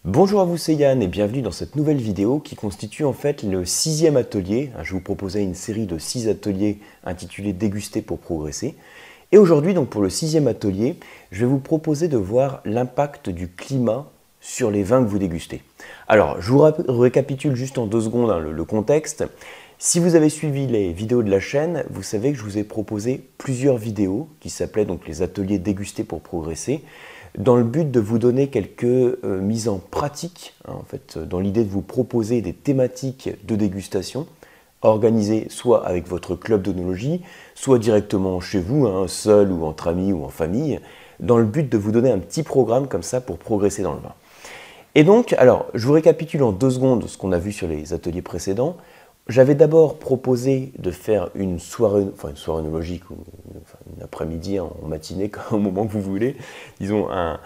Bonjour à vous, c'est Yann et bienvenue dans cette nouvelle vidéo qui constitue en fait le 6e atelier. Je vous proposais une série de 6 ateliers intitulés Déguster pour progresser. Et aujourd'hui, donc pour le 6e atelier, je vais vous proposer de voir l'impact du climat sur les vins que vous dégustez. Alors, je vous récapitule juste en 2 secondes le contexte. Si vous avez suivi les vidéos de la chaîne, vous savez que je vous ai proposé plusieurs vidéos qui s'appelaient donc les ateliers Déguster pour progresser, dans le but de vous donner quelques mises en pratique, en fait, dans l'idée de vous proposer des thématiques de dégustation organisées soit avec votre club d'œnologie, soit directement chez vous, seul ou entre amis ou en famille, dans le but de vous donner un petit programme comme ça pour progresser dans le vin. Et donc, alors, je vous récapitule en 2 secondes ce qu'on a vu sur les ateliers précédents. J'avais d'abord proposé de faire une soirée œnologique ou une après-midi, en matinée, au moment que vous voulez, disons un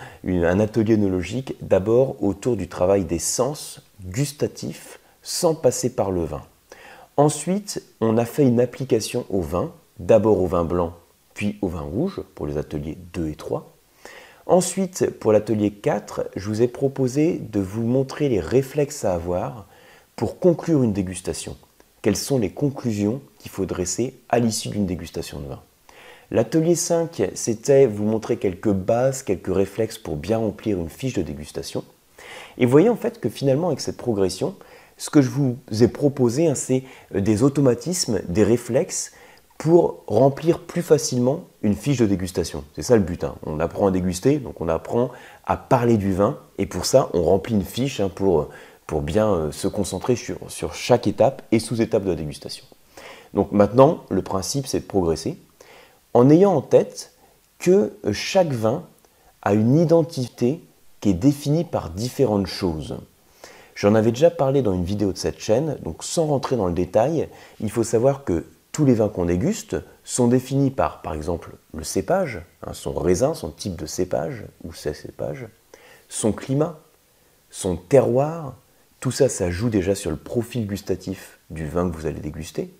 atelier œnologique, d'abord autour du travail des sens gustatifs sans passer par le vin. Ensuite, on a fait une application au vin, d'abord au vin blanc, puis au vin rouge, pour les ateliers 2 et 3. Ensuite, pour l'atelier 4, je vous ai proposé de vous montrer les réflexes à avoir pour conclure une dégustation. Quelles sont les conclusions qu'il faut dresser à l'issue d'une dégustation de vin. L'atelier 5, c'était vous montrer quelques bases, quelques réflexes pour bien remplir une fiche de dégustation. Et vous voyez en fait que finalement avec cette progression, ce que je vous ai proposé, c'est des automatismes, des réflexes pour remplir plus facilement une fiche de dégustation. C'est ça le but. On apprend à déguster, donc on apprend à parler du vin, et pour ça on remplit une fiche pour bien se concentrer sur chaque étape et sous-étape de la dégustation. Donc maintenant, le principe, c'est de progresser en ayant en tête que chaque vin a une identité qui est définie par différentes choses. J'en avais déjà parlé dans une vidéo de cette chaîne, donc sans rentrer dans le détail, il faut savoir que tous les vins qu'on déguste sont définis par exemple, le cépage, son raisin, son type de cépage, ou ses cépages, son climat, son terroir. Tout ça, ça joue déjà sur le profil gustatif du vin que vous allez déguster.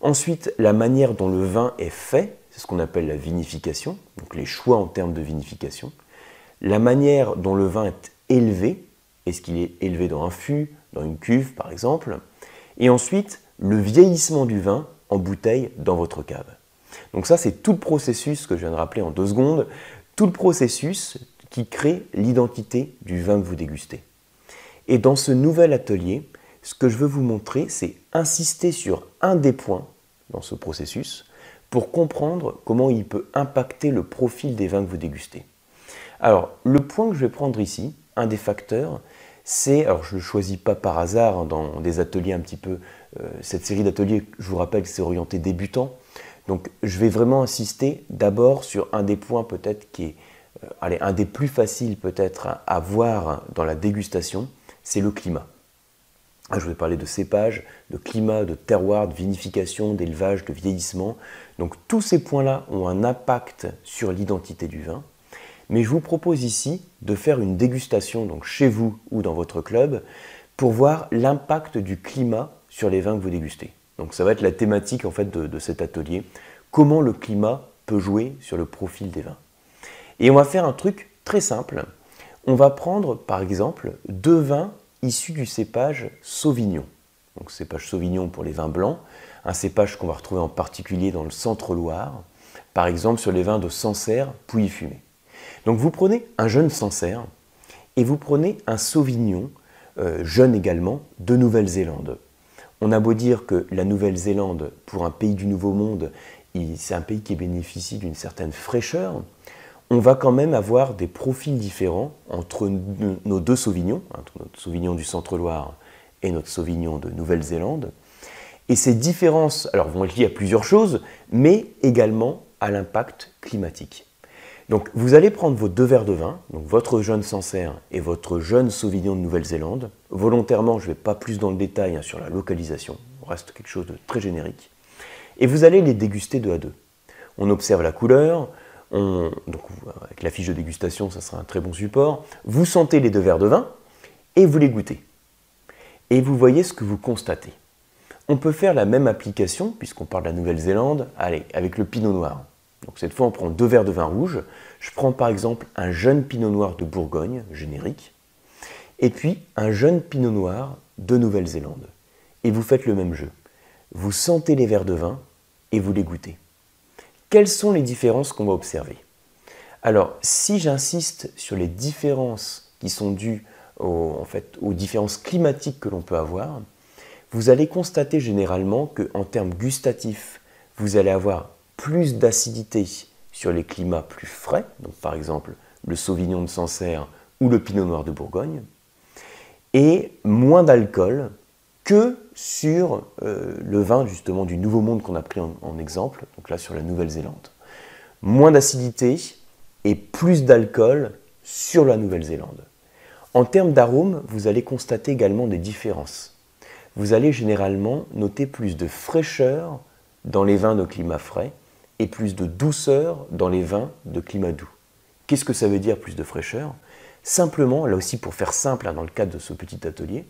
Ensuite, la manière dont le vin est fait, c'est ce qu'on appelle la vinification, donc les choix en termes de vinification. La manière dont le vin est élevé, est-ce qu'il est élevé dans un fût, dans une cuve par exemple. Et ensuite, le vieillissement du vin en bouteille dans votre cave. Donc ça, c'est tout le processus que je viens de rappeler en 2 secondes, tout le processus qui crée l'identité du vin que vous dégustez. Et dans ce nouvel atelier, ce que je veux vous montrer, c'est insister sur un des points dans ce processus pour comprendre comment il peut impacter le profil des vins que vous dégustez. Alors, le point que je vais prendre ici, un des facteurs, c'est, alors je ne le choisis pas par hasard dans des ateliers un petit peu, cette série d'ateliers, je vous rappelle que c'est orienté débutant, donc je vais vraiment insister d'abord sur un des points peut-être qui est, un des plus faciles peut-être à voir dans la dégustation, c'est le climat. Je vais parler de cépage, de climat, de terroir, de vinification, d'élevage, de vieillissement. Donc tous ces points-là ont un impact sur l'identité du vin. Mais je vous propose ici de faire une dégustation donc chez vous ou dans votre club pour voir l'impact du climat sur les vins que vous dégustez. Donc ça va être la thématique en fait de cet atelier. Comment le climat peut jouer sur le profil des vins. Et on va faire un truc très simple. On va prendre par exemple 2 vins issus du cépage Sauvignon. Donc cépage Sauvignon pour les vins blancs, un cépage qu'on va retrouver en particulier dans le Centre-Loire, par exemple sur les vins de Sancerre, Pouilly-Fumé. Donc vous prenez un jeune Sancerre et vous prenez un Sauvignon, jeune également, de Nouvelle-Zélande. On a beau dire que la Nouvelle-Zélande, pour un pays du Nouveau Monde, c'est un pays qui bénéficie d'une certaine fraîcheur. On va quand même avoir des profils différents entre nos 2 Sauvignons, entre notre Sauvignon du Centre-Loire et notre Sauvignon de Nouvelle-Zélande. Et ces différences vont être liées à plusieurs choses, mais également à l'impact climatique. Donc vous allez prendre vos 2 verres de vin, donc votre jeune Sancerre et votre jeune Sauvignon de Nouvelle-Zélande. Volontairement, je ne vais pas plus dans le détail sur la localisation, on reste quelque chose de très générique. Et vous allez les déguster 2 à 2. On observe la couleur. Donc avec la fiche de dégustation, ça sera un très bon support. Vous sentez les 2 verres de vin et vous les goûtez. Et vous voyez ce que vous constatez. On peut faire la même application, puisqu'on parle de la Nouvelle-Zélande, avec le Pinot Noir. Donc cette fois, on prend 2 verres de vin rouge. Je prends par exemple un jeune Pinot Noir de Bourgogne, générique. et puis un jeune pinot noir de Nouvelle-Zélande. Et vous faites le même jeu. Vous sentez les verres de vin et vous les goûtez. Quelles sont les différences qu'on va observer? Alors, si j'insiste sur les différences qui sont dues aux différences climatiques que l'on peut avoir, vous allez constater généralement qu'en termes gustatifs, vous allez avoir plus d'acidité sur les climats plus frais, donc par exemple le Sauvignon de Sancerre ou le Pinot Noir de Bourgogne, et moins d'alcool que sur le vin justement du Nouveau Monde qu'on a pris en exemple, donc là sur la Nouvelle-Zélande. Moins d'acidité et plus d'alcool sur la Nouvelle-Zélande. En termes d'arômes, vous allez constater également des différences. Vous allez généralement noter plus de fraîcheur dans les vins de climat frais et plus de douceur dans les vins de climat doux. Qu'est-ce que ça veut dire plus de fraîcheur? Simplement, là aussi pour faire simple dans le cadre de ce petit atelier,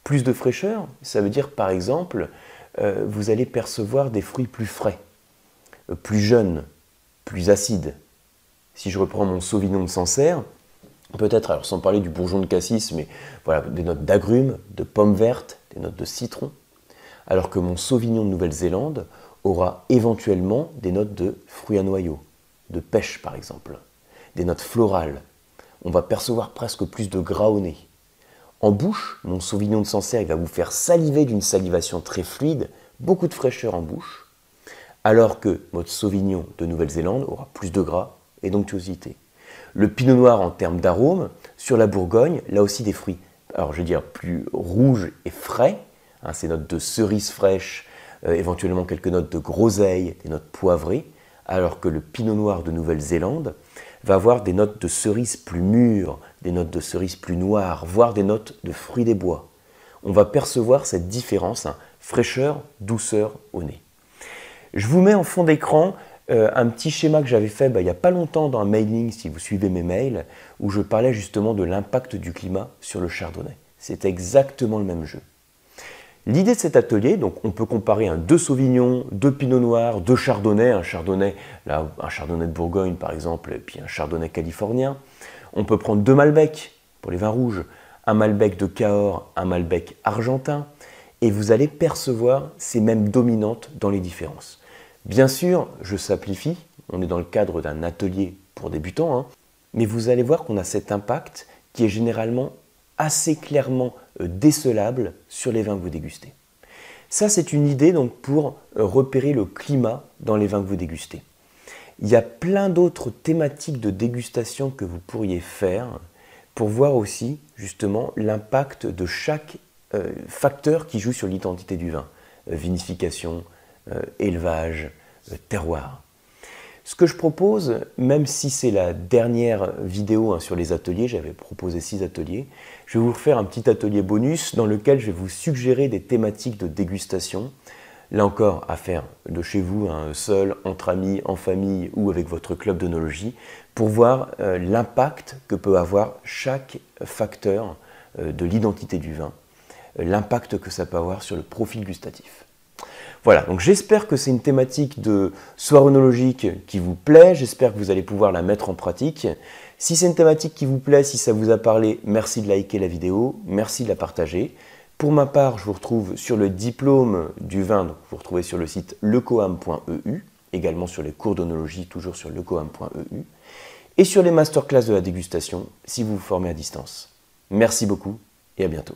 plus de fraîcheur, ça veut dire par exemple, vous allez percevoir des fruits plus frais, plus jeunes, plus acides. Si je reprends mon Sauvignon de Sancerre, peut-être, alors sans parler du bourgeon de cassis, mais voilà, des notes d'agrumes, de pommes vertes, des notes de citron, alors que mon Sauvignon de Nouvelle-Zélande aura éventuellement des notes de fruits à noyaux, de pêche par exemple, des notes florales. On va percevoir presque plus de gras au nez. En bouche, mon Sauvignon de Sancerre il va vous faire saliver d'une salivation très fluide, beaucoup de fraîcheur en bouche, alors que votre Sauvignon de Nouvelle-Zélande aura plus de gras et d'onctuosité. Le Pinot Noir en termes d'arôme, sur la Bourgogne, là aussi des fruits, alors je veux dire plus rouges et frais, ces notes de cerises fraîches, éventuellement quelques notes de groseille, des notes poivrées, alors que le Pinot Noir de Nouvelle-Zélande va avoir des notes de cerises plus mûres, des notes de cerises plus noires, voire des notes de fruits des bois. On va percevoir cette différence, fraîcheur, douceur au nez. Je vous mets en fond d'écran un petit schéma que j'avais fait il n'y a pas longtemps dans un mailing, si vous suivez mes mails, où je parlais justement de l'impact du climat sur le chardonnay. C'est exactement le même jeu. L'idée de cet atelier, donc on peut comparer deux Sauvignons, deux Pinot Noirs, deux Chardonnays, un Chardonnay de Bourgogne par exemple, et puis un Chardonnay californien. On peut prendre deux Malbec pour les vins rouges, un Malbec de Cahors, un Malbec argentin, et vous allez percevoir ces mêmes dominantes dans les différences. Bien sûr, je simplifie, on est dans le cadre d'un atelier pour débutants, mais vous allez voir qu'on a cet impact qui est généralement assez clairement décelable sur les vins que vous dégustez. Ça, c'est une idée donc pour repérer le climat dans les vins que vous dégustez. Il y a plein d'autres thématiques de dégustation que vous pourriez faire pour voir aussi justement l'impact de chaque facteur qui joue sur l'identité du vin. Vinification, élevage, terroir. Ce que je propose, même si c'est la dernière vidéo sur les ateliers, j'avais proposé 6 ateliers, je vais vous refaire un petit atelier bonus dans lequel je vais vous suggérer des thématiques de dégustation. Là encore, à faire de chez vous, seul, entre amis, en famille ou avec votre club d'œnologie, pour voir l'impact que peut avoir chaque facteur de l'identité du vin, l'impact que ça peut avoir sur le profil gustatif. Voilà, donc j'espère que c'est une thématique de soirée œnologique qui vous plaît, j'espère que vous allez pouvoir la mettre en pratique. Si c'est une thématique qui vous plaît, si ça vous a parlé, merci de liker la vidéo, merci de la partager. Pour ma part, je vous retrouve sur le diplôme du vin, donc vous retrouvez sur le site lecoam.eu, également sur les cours d'œnologie, toujours sur lecoam.eu, et sur les masterclass de la dégustation, si vous vous formez à distance. Merci beaucoup et à bientôt.